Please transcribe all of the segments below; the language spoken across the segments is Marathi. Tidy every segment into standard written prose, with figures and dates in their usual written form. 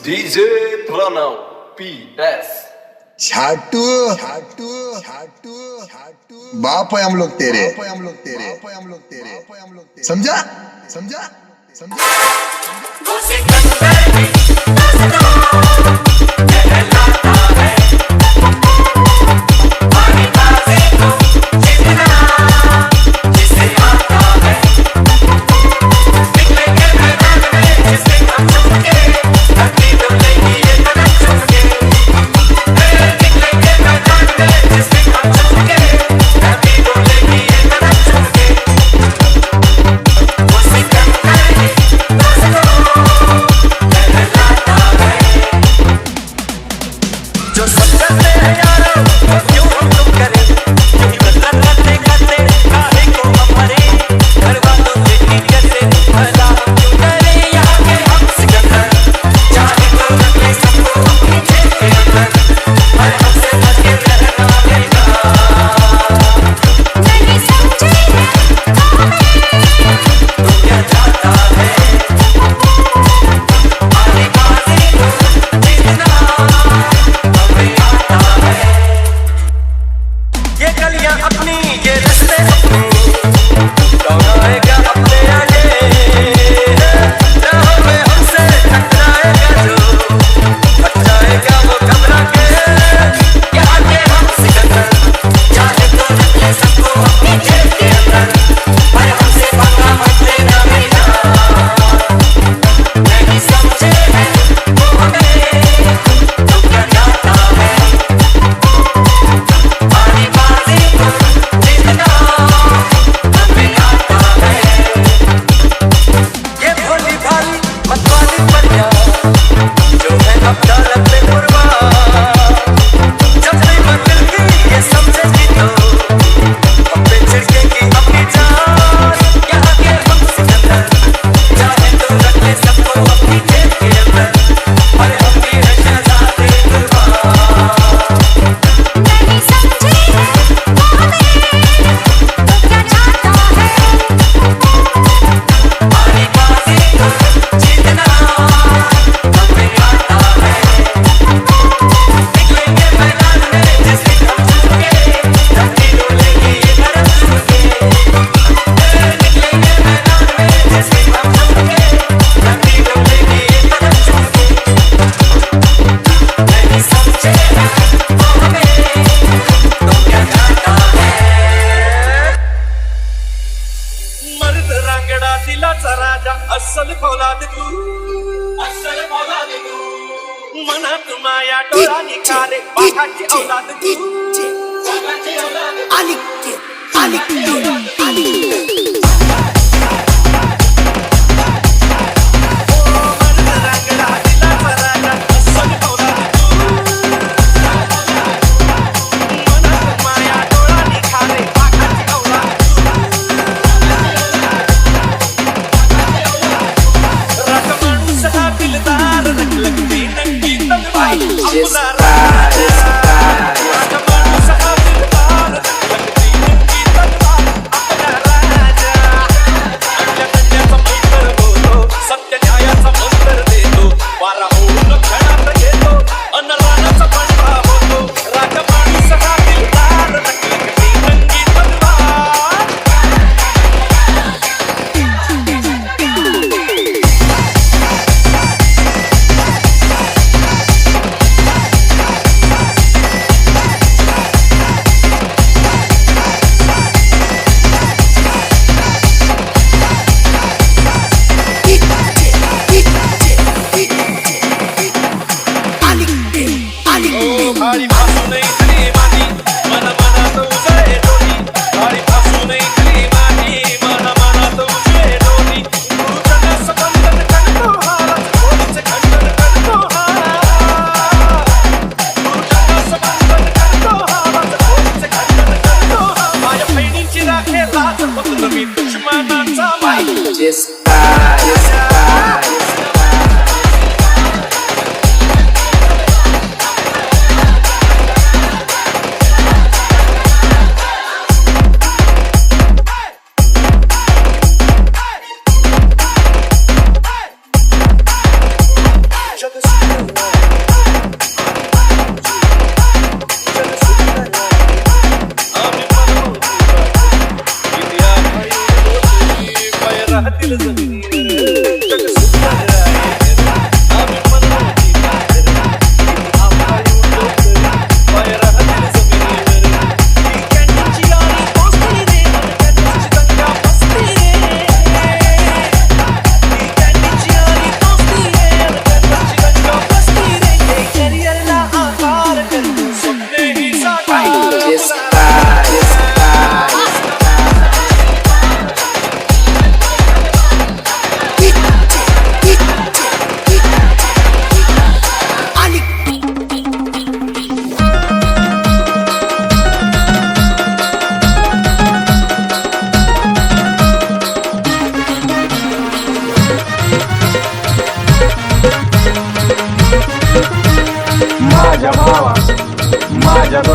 DJ Pranav PS। छाटू छाटू छाटू छाटू बाप है हम लोग तेरे, समझा समझा समझा। अस्सल फौलाद तू, अस्सल फौलाद तू, मनात माया डोळा निकाले बाघाची औलाद तू, बाघाची औलाद तू,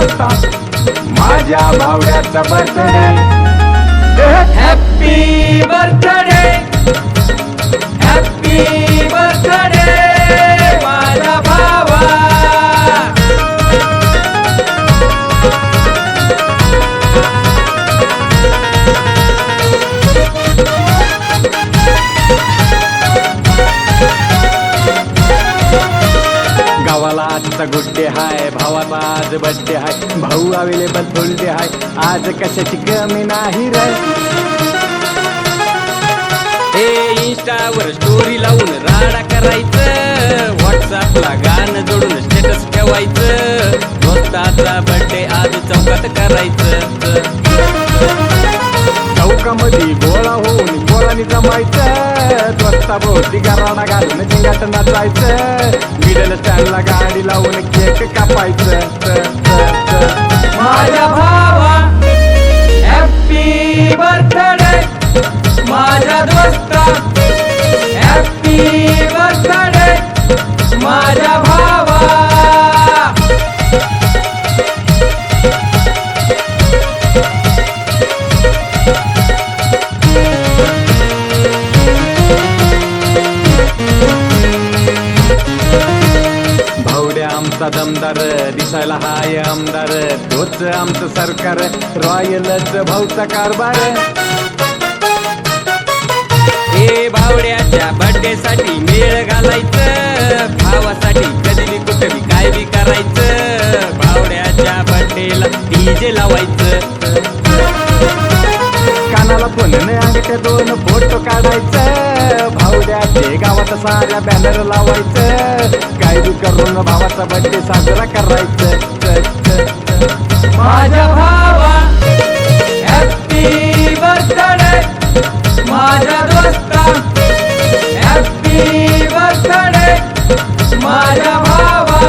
दोस्ता माझ्या भावड्याचा birthday. Happy birthday, happy birthday माझा भावा. गावाला आजचा गुड्डे हाय, भावाचा आज बड्डे हाय, भाऊ अवेलेबल फुलडे हाय, आज कशाची कमी नाही रे. हे इंस्टावर स्टोरी लावून राडा करायचं, व्हॉट्सअपला गाणं जोडून स्टेटस ठेवायचं, दोस्ताचा बर्थडे आज चौकात करायचं. चौकामध्ये गोळा होऊन गोळाने जमायचं, दोस्ता भोवती गराणा घालून जिंगाट नाचायचं, मिडल स्टँडला गाडी लावून केक कापायचं. माझ्या भावा हॅपी बर्थडे, माझ्या दोस्ता हॅपी बर्थडे माझ्या भावा. भावड्या आमचा दमदार, दिसायला हाय आमदार, तोच आमचं सरकार, रॉयलच भाऊचा कारभार. हे भावड्याच्या बर्थडे साठी मेळ घालायचं, भावासाठी कधी बी कुठे बी काय बी करायचं, भावड्याच्या बर्थडेला डीजे लावायचं. कानाला फोन अंगठ्या दोन फोटो काढायचं, भावड्याचे गावात साऱ्या बॅनर लावायचं, काय बी करून भावाचा बर्थडे साजरा करायचं. माझ्या भावा हॅपी बर्थडे, माझ्या दोस्ता हॅपी बर्थडे माझ्या भावा.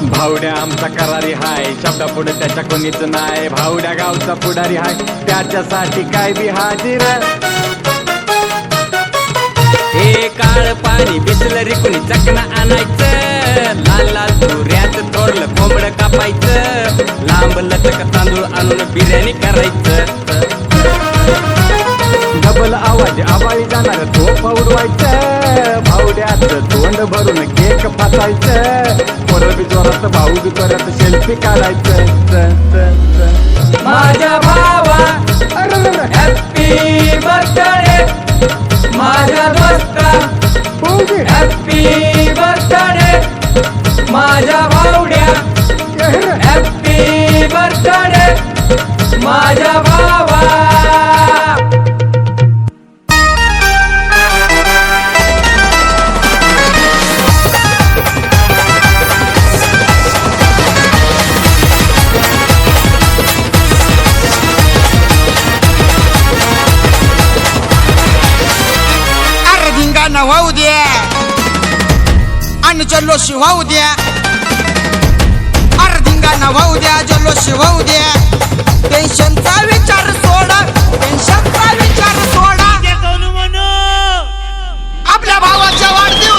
भावड्या आमचा करारी हाय, शब्दा पुढे त्याच्या कोणीच नाही, भावड्या गावचा पुढारी हाय, त्याच्यासाठी काय बी हाजीर. हे काळ पाणी बिसलरी कुणी चकना आणायचं, लाल लाल तुऱ्यात थोडलं कोंबड कापायचं, लांब लचक तांदूळ आणून बिर्याणी करायचं. डबल आवाज आबाळी जाणार तो उडवायचं, भावड्याचं तोंड भरून केक फासायचं, पोरं बी जोरात भाऊ बी जोरात सेल्फी काढायचं. माझ्या भावा हॅपी बर्थडे, माझ्या दोस्ता हॅपी बर्थडे माझ्या भावड्या, हॅपी बर्थडे माझ्या भावा. वाहू द्या आणि जल्लोष वाहू द्या, अर्धिंगाना वाहू द्या, जल्लोष वाहू द्या. पेन्शनचा विचार सोडा, पेन्शनचा विचार सोडा, आपल्या भावाच्या वाढदिवसाला